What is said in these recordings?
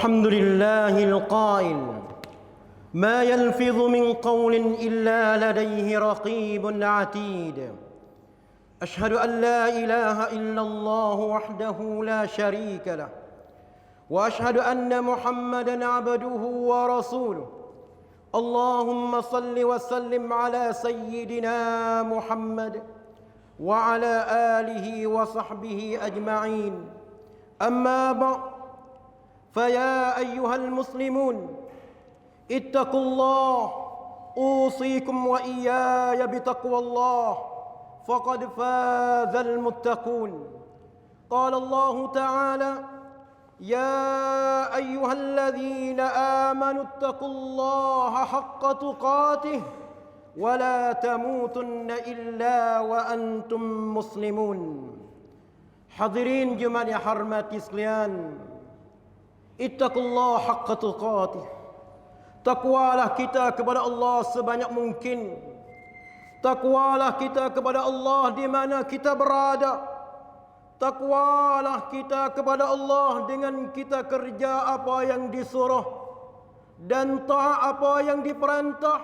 الحمد لله القائل ما يلفظ من قول إلا لديه رقيب عتيد. أشهد أن لا إله إلا الله وحده لا شريك له، وأشهد أن محمدا عبده ورسوله. اللهم صل وسلم على سيدنا محمد وعلى آله وصحبه أجمعين. أما بعد، فيا أيها المسلمون اتقوا الله، أوصيكم وإياي بتقوى الله، فقد فاز المتقون. قال الله تعالى: يا أيها الذين آمنوا اتقوا الله حق تقاته ولا تموتن إلا وأنتم مسلمون. Hadirin Jumat yang hormati sekalian, ittaqullah haqqa tuqatih. Takwalah kita kepada Allah sebanyak mungkin. Takwalah kita kepada Allah di mana kita berada. Takwalah kita kepada Allah dengan kita kerja apa yang disuruh dan taat apa yang diperintah.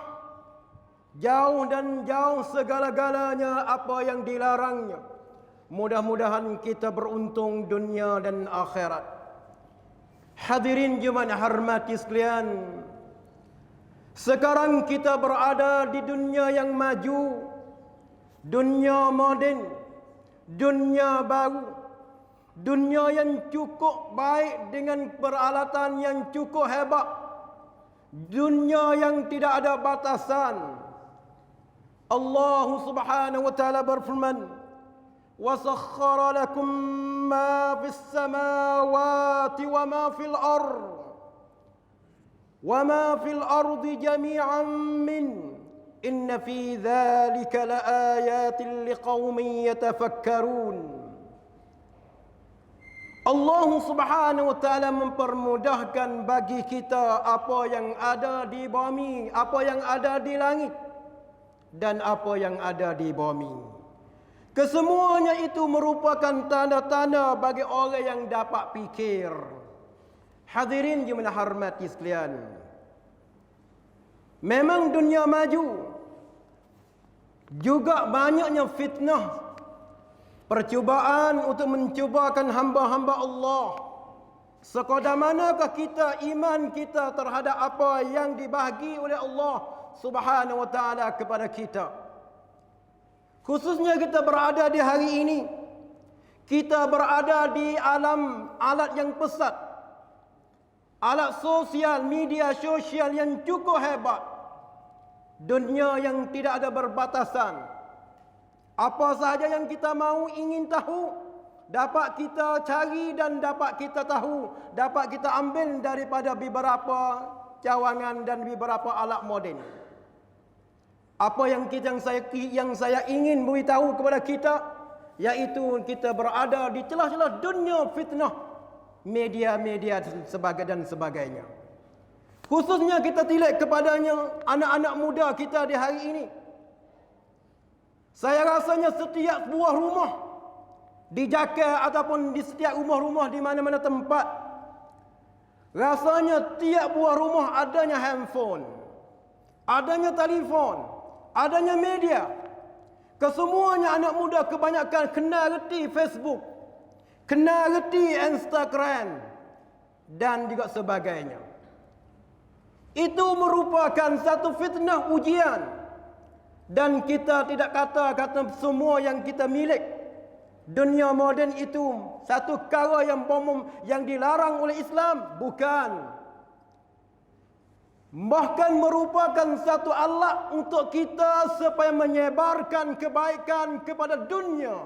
Jauh dan jauh segala-galanya apa yang dilarangnya. Mudah-mudahan kita beruntung dunia dan akhirat. Hadirin Jumat hormati sekalian, sekarang kita berada di dunia yang maju, dunia moden, dunia baru, dunia yang cukup baik dengan peralatan yang cukup hebat, dunia yang tidak ada batasan. Allah Subhanahu wa taala berfirman: وَسَخَّرَ لَكُم مَّا فِي السَّمَاوَاتِ وَمَا فِي الْأَرْضِ جَمِيعًا مِّنْهُ إِنَّ فِي ذَلِكَ لَآيَاتٍ لِقَوْمٍ يَتَفَكَّرُونَ. Allah Subhanahu wa taala mempermudahkan bagi kita apa yang ada di bumi, apa yang ada di langit dan apa yang ada di bumi. Kesemuanya itu merupakan tanda-tanda bagi orang yang dapat fikir. Hadirin jemaah hormati sekalian, memang dunia maju, juga banyaknya fitnah, percubaan untuk mencubakan hamba-hamba Allah. Sekadar manakah kita iman kita terhadap apa yang dibahagi oleh Allah Subhanahu wa taala kepada kita? Khususnya kita berada di hari ini, kita berada di alam alat yang pesat, alat sosial, media sosial yang cukup hebat, dunia yang tidak ada berbatasan. Apa sahaja yang kita mahu ingin tahu, dapat kita cari dan dapat kita tahu, dapat kita ambil daripada beberapa cawangan dan beberapa alat moden. Apa yang saya ingin beritahu kepada kita, yaitu kita berada di celah-celah dunia fitnah, media-media dan sebagainya. Khususnya kita tilik kepadanya anak-anak muda kita di hari ini. Saya rasanya setiap buah rumah di Jakarta ataupun di setiap rumah-rumah di mana-mana tempat, rasanya tiap buah rumah adanya handphone, adanya telefon, adanya media. Kesemuanya anak muda kebanyakan kenal reti Facebook, kenal reti Instagram dan juga sebagainya. Itu merupakan satu fitnah ujian, dan kita tidak kata semua yang kita milik dunia moden itu satu perkara yang dilarang oleh Islam. Bukan. Bahkan merupakan satu alat untuk kita supaya menyebarkan kebaikan kepada dunia.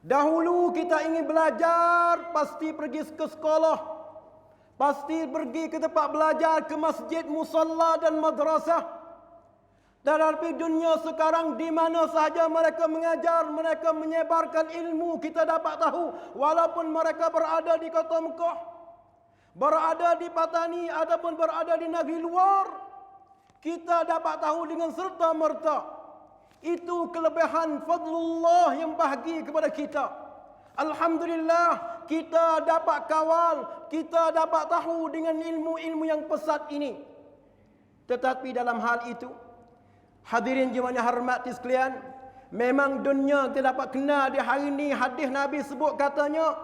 Dahulu kita ingin belajar, pasti pergi ke sekolah, pasti pergi ke tempat belajar, ke masjid, musalla dan madrasah. Tetapi dunia sekarang di mana sahaja mereka mengajar, mereka menyebarkan ilmu, kita dapat tahu. Walaupun mereka berada di kota Mekah, berada di Patani ataupun berada di negeri luar, kita dapat tahu dengan serta-merta. Itu kelebihan fadlullah yang bahagi kepada kita. Alhamdulillah, kita dapat kawal, kita dapat tahu dengan ilmu-ilmu yang pesat ini. Tetapi dalam hal itu, hadirin jemaah hormati sekalian, memang dunia kita dapat kenal di hari ini. Hadis Nabi sebut katanya,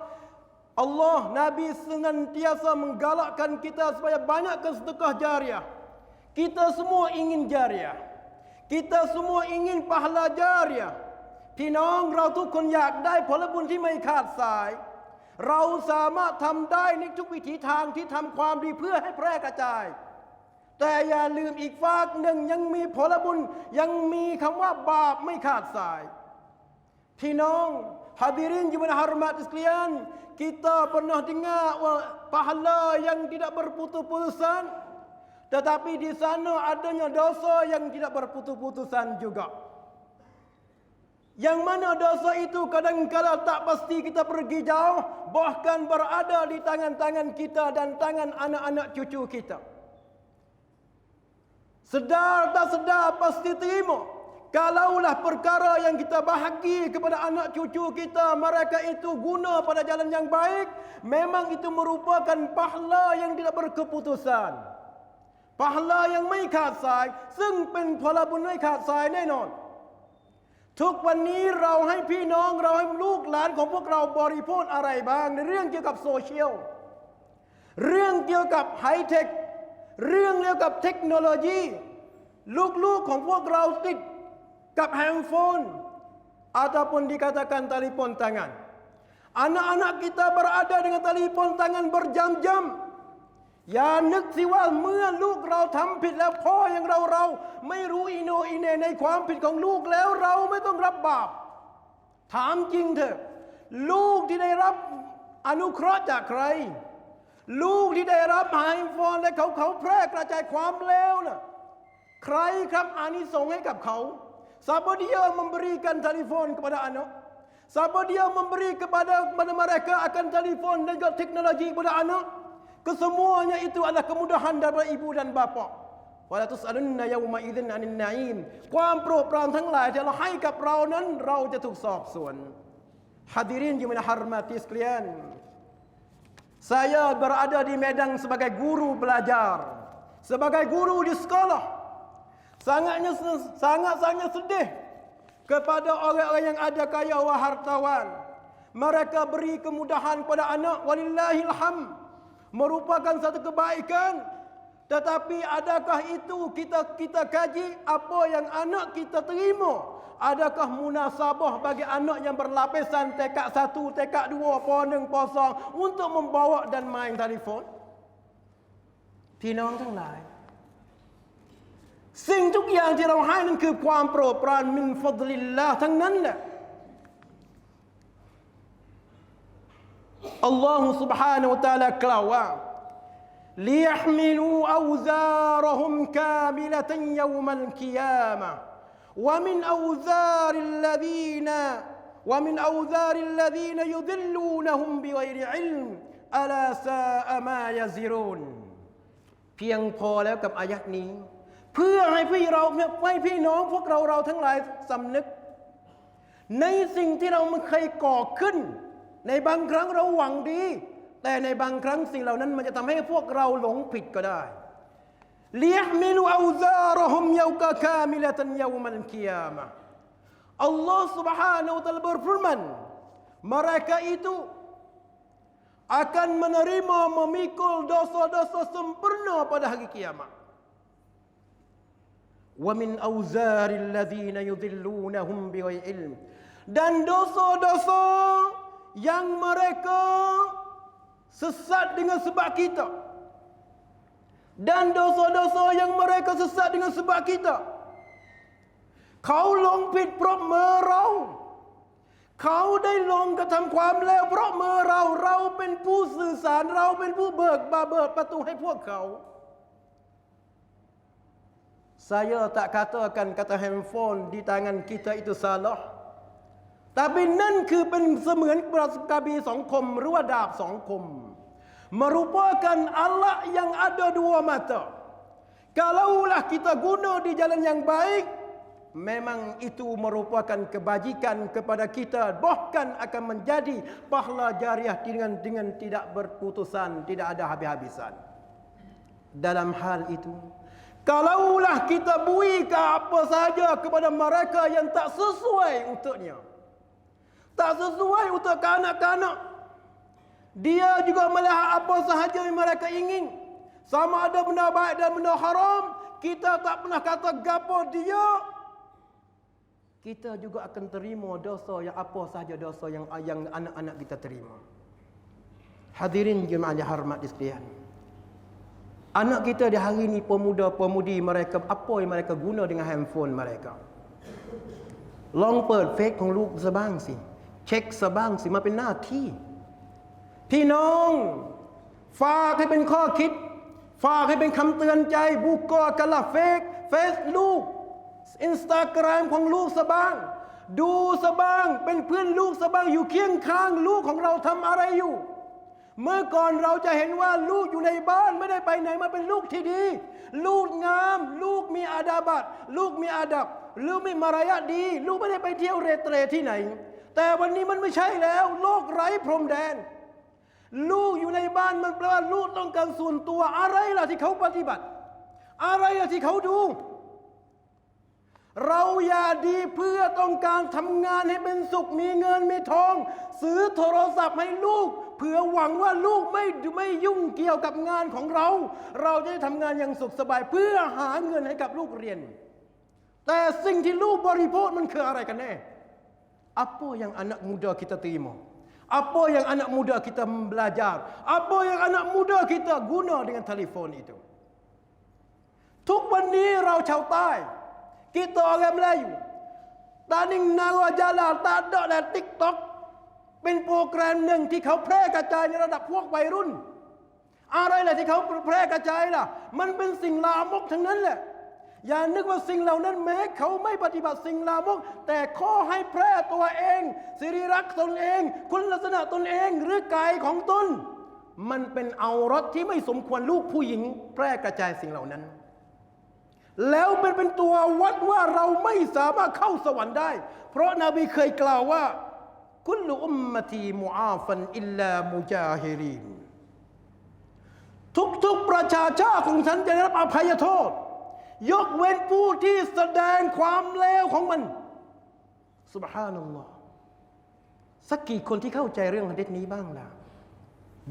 Allah, Nabi senantiasa menggalakkan kita supaya banyakkan sedekah jariah. Kita semua ingin jariah. Kita semua ingin pahala jariah. พี่น้องเราทุกคนอยากได้ผลบุญที่ไม่ขาดสายเราสามารถทำได้ในทุกวิถีทางที่ทำความดีเพื่อให้แพร่กระจายแต่อย่าลืมอีกฝากหนึ่งยังมีผลบุญยังมีคำว่าบาปไม่ขาดสายพี่น้อง hadirin jemaah hormat sekalian, kita pernah dengar pahala yang tidak berputus-putusan, tetapi di sana adanya dosa yang tidak berputus-putusan juga. Yang mana dosa itu kadang-kadang tak pasti kita pergi jauh, bahkan berada di tangan-tangan kita dan tangan anak-anak cucu kita. Sedar tak sedar pasti terima. Kalaulah perkara yang kita bahagi kepada anak cucu kita, mereka itu guna pada jalan yang baik, memang itu merupakan pahala yang tidak berkeputusan. Pahala yang ไม่ขาดสาย ซึ่งเป็นผลบุญไม่ขาดสายแน่นอน ทุกวันนี้เราให้พี่น้องเราให้ลูกหลานของพวกเราบริโภคอะไรบ้างในเรื่องเกี่ยวกับโซเชียลเรื่องเกี่ยวกับไฮเทคเรื่องเกี่ยวกับเทคโนโลยีลูกๆของพวกเราติดกับhandphone ataupun dikatakan telefon tangan. Anak-anak kita berada dengan telefon tangan berjam-jam. อย่านึกสิว่าเมื่อลูกเราทำผิดแล้วพ่ออย่างเราไม่รู้อีโนอีเนในความผิดของลูกแล้วเราไม่ต้องรับบาปถามจริงเถอะลูกที่ได้รับอนุเคราะห์จากใครลูกที่ได้รับไอโฟนและเขาแพร่กระจายความเลวน่ะใครครับอานิสงส์ให้กับเขาSiapa dia memberikan telefon kepada anak? Siapa dia memberi kepada mereka akan telefon dan juga teknologi kepada anak? Kesemuanya itu adalah kemudahan daripada ibu dan bapa. Wala tus'alunna yawma idzin 'anil na'im. ความโปรดปรานทั้งหลายที่เราให้กับเรานั้นเราจะถูกสอบสวน Hadirin jemaah hormati sekalian. Saya berada di Medan sebagai guru belajar, sebagai guru di sekolah. Sangat-sangat sedih kepada orang-orang yang ada kaya wa hartawan. Mereka beri kemudahan kepada anak, walillahil hamd, merupakan satu kebaikan. Tetapi adakah itu kita kaji apa yang anak kita terima? Adakah munasabah bagi anak yang berlapisan tekak 1, tekak 2, pon 1, pon 2 untuk membawa dan main telefon? พี่น้องทั้งหลายสิ่งทุกอย่างที่เราให้นั้นคือความโปรดปรานมินฟัฎลิลลาห์ทั้งนั้นแหละอัลลอฮฺ سبحانه และ تعالى กล่าวว่า ليحملوا أوزارهم كاملة يوم القيامة ومن أوزار الذين يضلونهم بغير علم ألا ساء ما يزرون เพียงพอแล้วกับอายะห์นี้เพื่อให้พี่น้องพวกเราทั้งหลายสำนึกในสิ่งที่เราไม่เคยก่อขึ้นในบางครั้งเราหวังดีแต่ในบางครั้งสิ่งเหล่านั้นมันจะทำให้พวกเราหลงผิดก็ได้ลิยะมิลูเอาซาระฮุมยาวกะคามิละตันยาวมัลกิยามะห์อัลลอฮฺ Subhanahu wa Ta'ala berfirman mereka itu akan menerima memikul dosa-dosa sempurna pada hari kiamat. Wa min auzaril ladzina yudhillunahum bighairi ilm. Dan dosa-dosa yang mereka sesat dengan sebab kita. Dan dosa-dosa yang mereka sesat dengan sebab kita. Kau หลงผิดเพราะมือเราเขาได้ลงกระทำความเลวเพราะมือเราเป็นผู้สื่อสารเราเป็นผู้เบิกประตูให้พวกเขา Saya tak katakan kata handphone di tangan kita itu salah แต่เป็นนั่นคือเป็นเสมือนกระบี่สองคมหรือว่าดาบสองคม merupakan alat yang ada dua mata kalaulah kita guna di jalan yang baik memang itu merupakan kebajikan kepada kita, bahkan akan menjadi pahala jariah dengan tidak berputusan, tidak ada habis-habisan. Dalam hal itu, kalaulah kita bui ke apa saja kepada mereka yang tak sesuai untuknya, tak sesuai untuk kanak-kanak, dia juga melihat apa sahaja yang mereka ingin, sama ada benda baik dan benda haram, kita tak pernah kata gapo dia, kita juga akan terima dosa yang apa sahaja dosa yang anak-anak kita terima. Hadirin jemaah yang hormat sekalian, anak kita di hari ini, pemuda-pemudi mereka, apa yang mereka guna dengan handphone mereka? Long เปิดเฟซของลูกซะบ้างสิเช็คซะบ้างสิมาเป็นหน้าที่พี่น้องฝากให้เป็นข้อคิดฝากให้เป็นคำเตือนใจบุกกอกะละเฟซลูกInstagram ของลูกซะบ้างดูซะบ้างเป็นเพื่อนลูกซะบ้างอยู่เคียงข้างลูกของเราทำอะไรอยู่เมื่อก่อนเราจะเห็นว่าลูกอยู่ในบ้านไม่ได้ไปไหนมาเป็นลูกที่ดีลูกงามลูกมีอาดาบัตลูกมีอาดับลูกมีมารยาทดีลูกไม่ได้ไปเที่ยวเรเตรที่ไหนแต่วันนี้มันไม่ใช่แล้วโลกไร้พรมแดนลูกอยู่ในบ้านมันแปลว่าลูกต้องการส่วนตัวอะไรล่ะที่เขาปฏิบัติอะไรล่ะที่เขาดูเราอย่าดีเพื่อต้องการทำงานให้เป็นสุขมีเงินมีทองซื้อโทรศัพท์ให้ลูกเพื่อหวังว่าลูกไม่ยุ่งเกี่ยวกับงานของเราจะได้ทำงานอย่างสุขสบายเพื่อหาเงินให้กับลูกเรียนแต่สิ่งที่ลูกบริโภคมันคืออะไรกันแน่apa yang anak muda kita terima apa yang anak muda kita belajar apa yang anak muda kita guna dengan telefon itu ทุกวันนี้เราชาวใต้kita orang Melayu Taning Narwajala tak ada dalam TikTok เป็นโปรแกรมหนึ่งที่เขาแพร่กระจายในระดับพวกวัยรุ่นอะไรล่ะที่เขาแพร่กระจายล่ะมันเป็นสิ่งลามกทั้งนั้นแหละอย่านึกว่าสิ่งเหล่านั้นแม้เขาไม่ปฏิบัติสิ่งลามกแต่ข้อให้แพร่ตัวเองสิริรักษ์ตนเองคุณลักษณะตนเองหรือกายของตนมันเป็นเอารถที่ไม่สมควรลูกผู้หญิงแพร่กระจายสิ่งเหล่านั้นแล้วเป็นตัววัดว่าเราไม่สามารถเข้าสวรรค์ได้เพราะนบีเคยกล่าวว่ากุลอุมมะตีมุอาฟันอิลลามุจาฮิรีนทุกประชาชาติของฉันจะได้รับอภัยโทษยกเว้นผู้ที่แสดงความเลวของมันซุบฮานัลลอฮ์สักกี่คนที่เข้าใจเรื่องหะดีษนี้บ้างล่ะ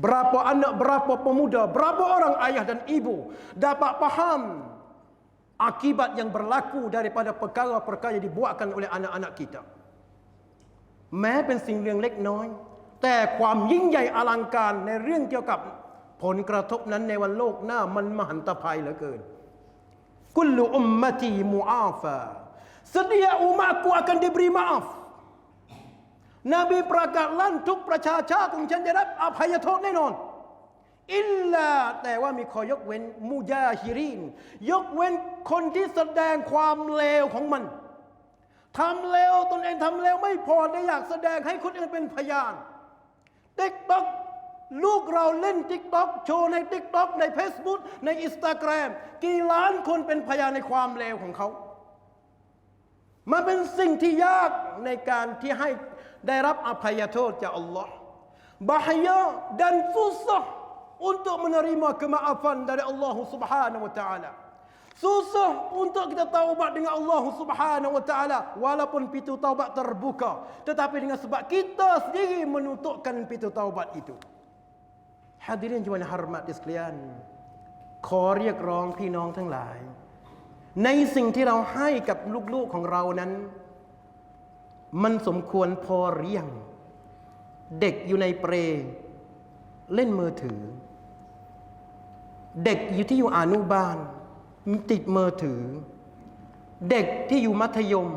berapa anak berapa pemuda berapa orang ayah dan ibu dapat paham akibat yang berlaku daripada perkara-perkara yang dibuatkan oleh anak-anak kita แม้เป็นสิ่งเรื่องเล็กน้อยแต่ความยิ่งใหญ่อลังการในเรื่องเกี่ยวกับผลกระทบนั้นในวันโลกหน้ามันมหันตภัยเหลือเกินกุลอุมมะตีมุอาฟา setiap umatku akan diberi maaf นบีประกาศลั่นทุกประชาชาติของฉันจะได้รับอภัยโทษแน่นอนอิลลาแต่ว่ามีข้อยกเว้นมุจาฮิรีนยกเว้นคนที่แสดงความเลวของมันทำเลวตนเองทำเลวไม่พอได้อยากแสดงให้คนอื่นเป็นพยาน TikTok ลูกเราเล่น TikTok โชว์ใน TikTok ใน Facebook ใน Instagram กี่ล้านคนเป็นพยานในความเลวของเขามันเป็นสิ่งที่ยากในการที่ให้ได้รับอภัยโทษจากอัลลอฮ์bahaya dan susah untuk menerima kemaafan dari Allah Subhanahu wa taala. Susah untuk kita taubat dengan Allah Subhanahu wa taala walaupun pintu taubat terbuka, tetapi dengan sebab kita sendiri menutupkan pintu taubat itu. Hadirin jemaah hormat sekalian, ขอเรียกร้องพี่น้องทั้งหลายในสิ่งที่เราให้กับลูกๆของเรานั้นมันสมควรพอหรือยังเด็กอยู่ในเปรเล่นมือถือเด็กอยู่ที่อยู่อนุบาลติดมือถือเด็กที่อยู่มัธยม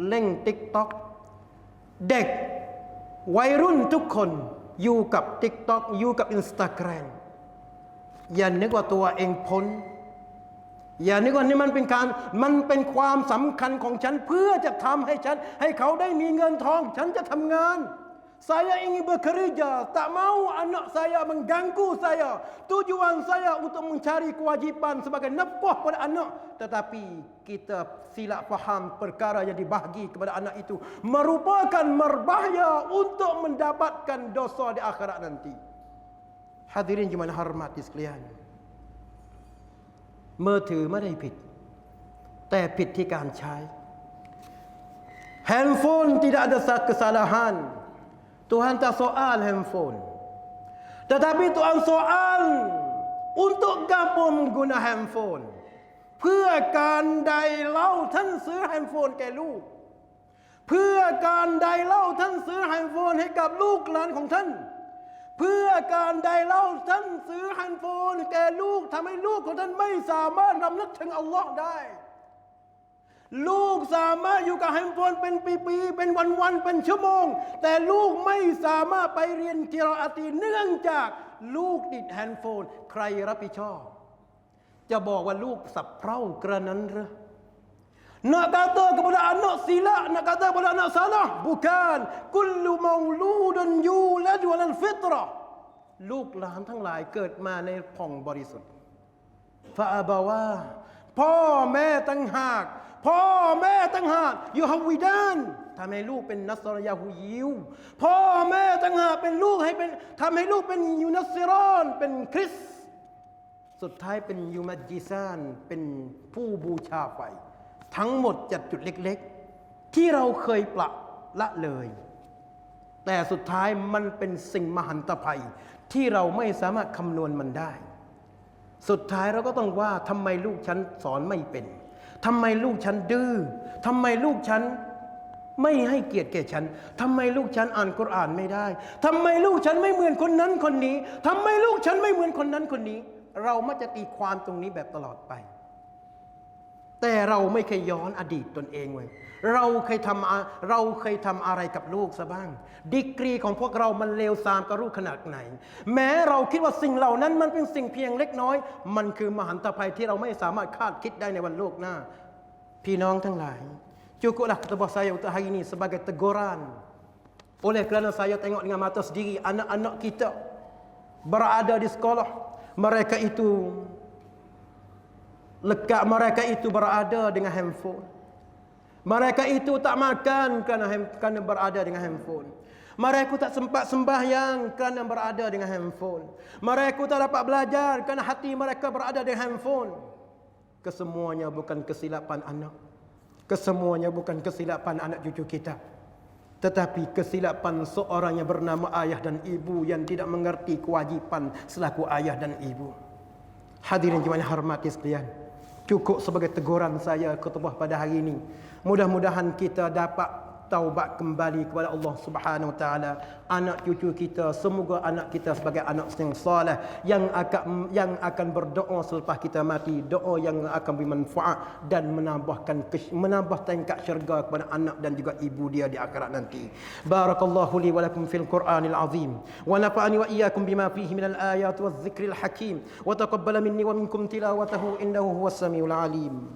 เล่น TikTok เด็กวัยรุ่นทุกคนอยู่กับ TikTok อยู่กับ Instagram อย่านึกว่าตัวเองพ้นอย่านึกว่านี่มันเป็นความสำคัญของฉันเพื่อจะทำให้เขาได้มีเงินทองฉันจะทำงาน Saya ingin bekerja, tak mau anak saya mengganggu saya. Tujuan saya untuk mencari kewajipan sebagai nafkah pada anak. Tetapi kita silap faham perkara yang dibahagi kepada anak itu merupakan berbahaya untuk mendapatkan dosa di akhirat nanti. Hadirin jemaah hormati sekalian. มือถือไม่ได้ผิดแต่ผิดที่การใช้ Handphone tidak ada kesalahan. Tuhan tak soal handphone. Tetapi Tuhan soal untuk apa mengguna handphone. เพื่อการใดเล่าท่านซื้อแฮนด์โฟนแก่ลูก เพื่อการใดเล่าท่านซื้อแฮนด์โฟนให้กับลูกหลานของท่าน เพื่อการใดเล่าท่านซื้อแฮนด์โฟนแก่ลูกทำให้ลูกของท่านไม่สามารถรำลึกถึงอัลลอฮ์ได้ ลูกสามารถอยู่กับแฮนด์โฟนเป็นปีๆเป็นวันๆเป็นชั่วโมงแต่ลูกไม่สามารถไปเรียนกิรออาตีเนื่องจากลูกติดแฮนด์โฟนใครรับผิดชอบจะบอกว่าลูกสับเพร่ากระนั้นหรือ Nak kata kepada anak silap, nak kata kepada anak salah, bukan. Kullu mauludun yuladu 'alal fitrah. ลูกหลานทั้งหลายเกิดมาในผ่องบริสุทธิ์ฟาอาบาวาพ่อแม่ต่างหากพ่อแม่ต่างหากยูฮาวิดานทำให้ลูกเป็นนัสรยาฮูยิวพ่อแม่ต่างหากเป็นลูกให้เป็นทำให้ลูกเป็นยูนัสซิรอนเป็นคริสต์สุดท้ายเป็นยูมัจจิซานเป็นผู้บูชาไฟทั้งหมดจากจุดเล็กๆที่เราเคยปละละเลยแต่สุดท้ายมันเป็นสิ่งมหันตภัยที่เราไม่สามารถคำนวณมันได้สุดท้ายเราก็ต้องว่าทำไมลูกฉันสอนไม่เป็นทำไมลูกฉันดื้อทำไมลูกฉันไม่ให้เกียรติแก่ฉันทำไมลูกฉันอ่านกุรอานไม่ได้ทำไมลูกฉันไม่เหมือนคนนั้นคนนี้ทำไมลูกฉันไม่เหมือนคนนั้นคนนี้เรามักจะตีความตรงนี้แบบตลอดไปแต่เราไม่เคยย้อนอดีตตนเองเลยเราเคยทำอะไรกับลูกซะบ้างดีกรีของพวกเรามันเลวทรามกับลูกขนาดไหนแม้เราคิดว่าสิ่งเหล่านั้นมันเป็นสิ่งเพียงเล็กน้อยมันคือมหันตภัยที่เราไม่สามารถคาดคิดได้ในวันโลกหน้าพี่น้องทั้งหลายcukuplah khutbah saya untuk hari ini sebagai teguran oleh kerana saya tengok dengan mata sendiri anak-anak kita berada di sekolah mereka itu lekat mereka itu berada dengan handphone. Mereka itu tak makan kerana berada dengan handphone. Mereka tak sempat sembahyang kerana berada dengan handphone. Mereka tak dapat belajar kerana hati mereka berada dengan handphone. Kesemuanya bukan kesilapan anak. Kesemuanya bukan kesilapan anak cucu kita. Tetapi kesilapan seorang yang bernama ayah dan ibu yang tidak mengerti kewajipan selaku ayah dan ibu. Hadirin jemaah hormati sekalian. Cukup sebagai teguran saya khutbah pada hari ini. Mudah-mudahan kita dapat taubat kembali kepada Allah Subhanahu Wa Taala. Anak cucu kita, semoga anak kita sebagai anak yang soleh yang akan berdoa selepas kita mati, doa yang akan bermanfaat dan menambah tingkat syurga kepada anak dan juga ibu dia di akhirat nanti. Barakallahu li wa lakum fil Qur'anil azim wa nafa'ani wa iyyakum bima fihi minal ayati waz zikril hakim wa taqabbala minni wa minkum tilawatahu innahu huwas samiul alim.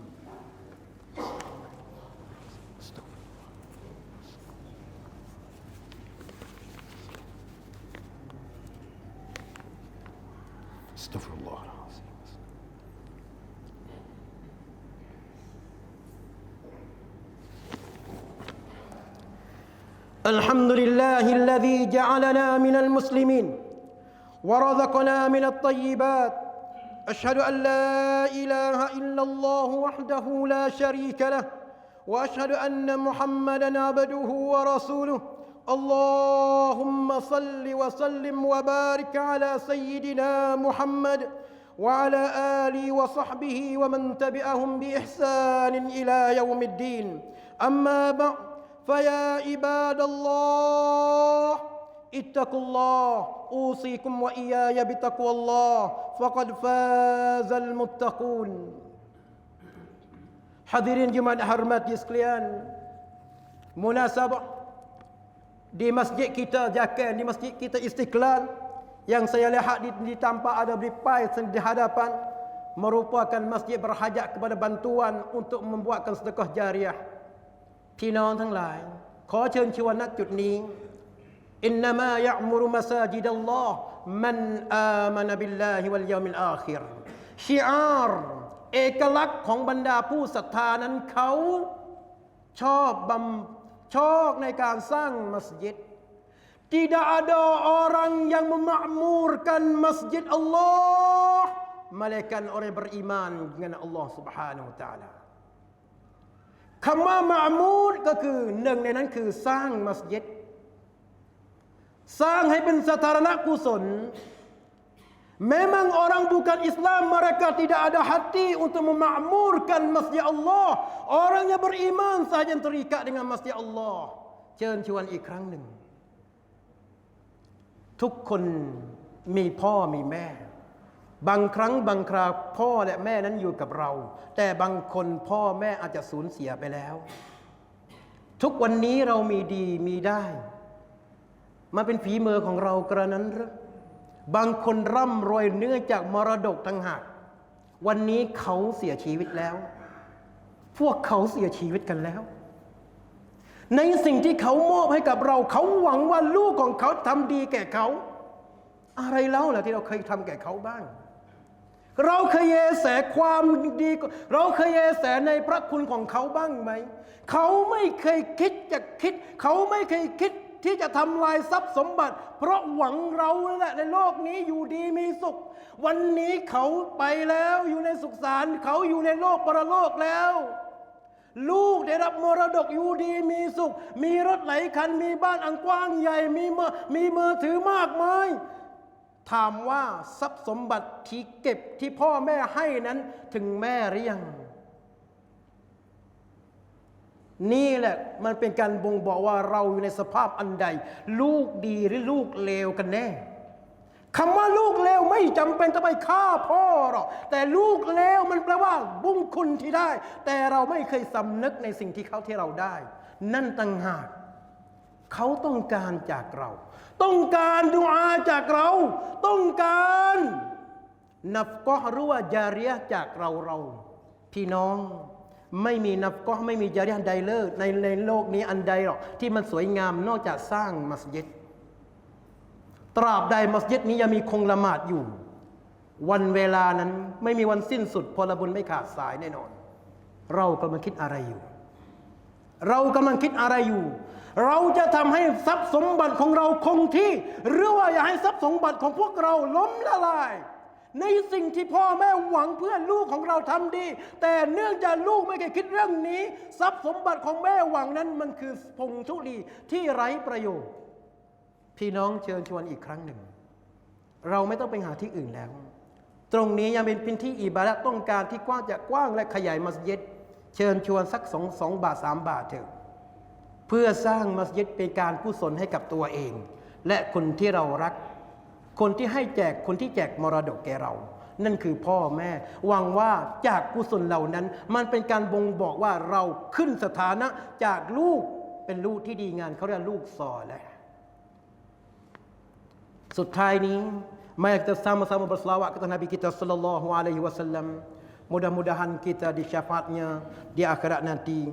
Astaghfirullah. Alhamdulillahilladzi ja'alana minal muslimin wa razaqana minat thayyibat. Ashhadu an la ilaha illallah wahdahu la sharika lah wa ashhadu anna Muhammadan abduhu wa rasuluh. Allahumma salli wa sallim wa barik ala sayyidina Muhammad wa ala alihi wa sahbihi wa man tabi'ahum bi ihsanin ila yaumiddin. Amma ba'd, faya ibadallah, ittaqullah, usikum wa iyaya bitaqwallah, faqad fazal muttaqun. Hadirin jemaah hormati sekalian, munasabah di masjid kita Jakan, di masjid kita Istiqlal yang saya lihat di tampak ada beripai di hadapan merupakan masjid berhajat kepada bantuan untuk membuatkan sedekah jariah. พี่น้องทั้งหลายขอเชิญชวนณจุดนี้ innama ya'muru masajidallah man amana billahi wal yawmil akhirชิอาร์เอกลักษณ์ของบรรดาผู้ศรัทธานั้นเขาชอบในการสร้างมัสยิด Tidak ada orang yang memakmurkan masjid Allah melainkan orang beriman dengan Allah Subhanahu Wa Taala คำว่ามะมูรก็คือหนึ่งในนั้นคือสร้างมัสยิดสร้างให้เป็นสาธารณกุศล Memang orang bukan Islam mereka tidak ada hati untuk memakmurkan masjid Allah. Orang yang beriman sahaja yang terikat dengan masjid Allah. เชิญชวนอีกครั้งหนึ่งทุกคนมีพ่อมีแม่บางครั้งบางคราพ่อและแม่นั้นอยู่กับเราแต่บางคนพ่อแม่อาจจะสูญเสียไปแล้วทุกวันนี้เรามีดีมีได้มันเป็นฝีมือของเรากระนั้นหรือบางคนร่ำรวยเนื่องจากมรดกต่างหากวันนี้เขาเสียชีวิตแล้วพวกเขาเสียชีวิตกันแล้วในสิ่งที่เขามอบให้กับเราเขาหวังว่าลูกของเขาทำดีแก่เขาอะไรเล่าล่ะที่เราเคยทำแก่เขาบ้างเราเคยแยแสความดีเราเคยแยแสในพระคุณของเขาบ้างไหมเขาไม่เคยคิดเขาไม่เคยคิดที่จะทำลายทรัพย์สมบัติเพราะหวังเราแหละในโลกนี้อยู่ดีมีสุขวันนี้เขาไปแล้วอยู่ในสุขสารเขาอยู่ในโลกปรโลกแล้วลูกได้รับมรดกอยู่ดีมีสุขมีรถหลายคันมีบ้านอันกว้างใหญ่มีมือถือมากมายถามว่าทรัพย์สมบัติที่เก็บที่พ่อแม่ให้นั้นถึงแม่หรือยังนี่แหละมันเป็นการบ่งบอกว่าเราอยู่ในสภาพอันใดลูกดีหรือลูกเลวกันแน่คำว่าลูกเลวไม่จำเป็นจะไปฆ่าพ่อหรอกแต่ลูกเลวมันแปลว่าบุญคุณที่ได้แต่เราไม่เคยสำนึกในสิ่งที่เราได้นั่นต่างหากเขาต้องการจากเราต้องการดุอาจากเราต้องการนัฟกะห์หรือว่าญาริยะห์จากเราพี่น้องไม่มีนัฟกะห์ไม่มีญาริยะห์ใดเลยในโลกนี้อันใดหรอกที่มันสวยงามนอกจากสร้างมัสยิดตราบใดมัสยิดนี้ยังมีคงละหมาดอยู่วันเวลานั้นไม่มีวันสิ้นสุดพลบุญไม่ขาดสายแน่นอนเรากำลังคิดอะไรอยู่เราจะทำให้ทรัพย์สมบัติของเราคงที่หรือว่าอยากให้ทรัพย์สมบัติของพวกเราล้มละลายในสิ่งที่พ่อแม่หวังเพื่อลูกของเราทำดีแต่เนื่องจากลูกไม่เคยคิดเรื่องนี้ทรัพย์สมบัติของแม่หวังนั้นมันคือผงธุลีที่ไร้ประโยชน์พี่น้องเชิญชวนอีกครั้งหนึ่งเราไม่ต้องไปหาที่อื่นแล้วตรงนี้ยังเป็นพื้นที่อิบาดะห์ต้องการที่กว้างและขยายมัสยิดเชิญชวนสัก2 บาท 3 บาทเถอะเพื่อสร้างมัสยิดเป็นการกุศลให้กับตัวเองและคนที่เรารักคนที่ให้แจกคนที่แจกมรดกแก่เรานั่นคือพ่อแม่หวังว่าจากกุศลเหล่านั้นมันเป็นการบ่งบอกว่าเราขึ้นสถานะจากลูกเป็นลูกที่ดีงามเขาเรียกลูกซอลิห์สุดท้ายนี้mari kita sama-sama berselawat kepada Nabi kita sallallahu alaihi wasallam mudah-mudahan kita disyafaatnya di akhirat nanti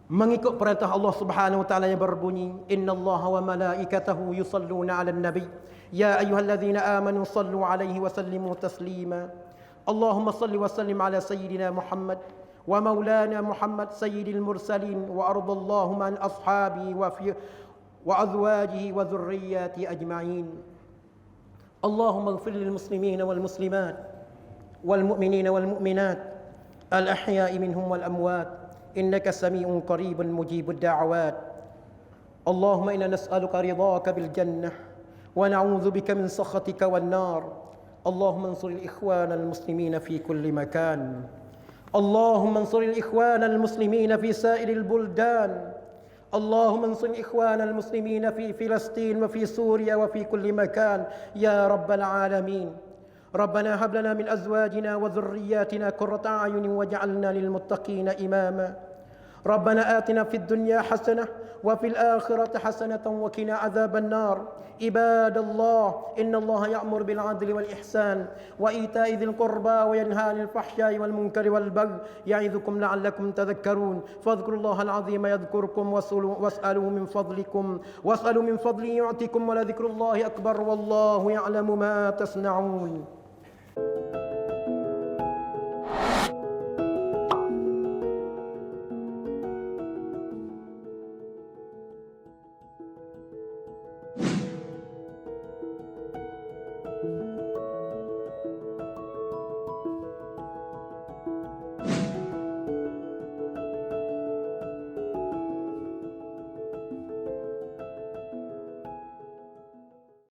mengikut perintah Allah Subhanahu wa taala yang berbunyi innallaha wa malaikatahu yusalluna 'alan nabi ya ayyuhalladzina amanu sallu 'alaihi wa sallimu taslima Allahumma salli wa sallim 'ala sayyidina Muhammad wa maulana Muhammad sayyidil mursalin wa ardallahu an ashabi wa azwajihi wa dhurriyyati ajma'in اللهم اغفر للمسلمين والمسلمات والمؤمنين والمؤمنات الأحياء منهم والأموات إنك سميع قريب مجيب الدعوات اللهم إنا نسألك رضاك بالجنة ونعوذ بك من سخطك والنار اللهم انصر الإخوان المسلمين في كل مكان اللهم انصر الإخوان المسلمين في سائر البلدان اللهم انصر إخوان المسلمين في فلسطين وفي سوريا وفي كل مكان يا رب العالمين ربنا هب لنا من أزواجنا وذرياتنا قرة أعين واجعلنا للمتقين إماما ربنا آتنا في الدنيا حسنة وفي الآخرة حسنة وقنا عذاب النار. عباد الله، إن الله يأمر بالعدل والإحسان وإيتاء ذي القربى وينهى عن الفحشاء والمنكر والبغي يعظكم لعلكم تذكرون. فاذكروا الله العظيم يذكركم واسألوا من فضله يعطكم ولذكر الله أكبر والله يعلم ما تصنعون.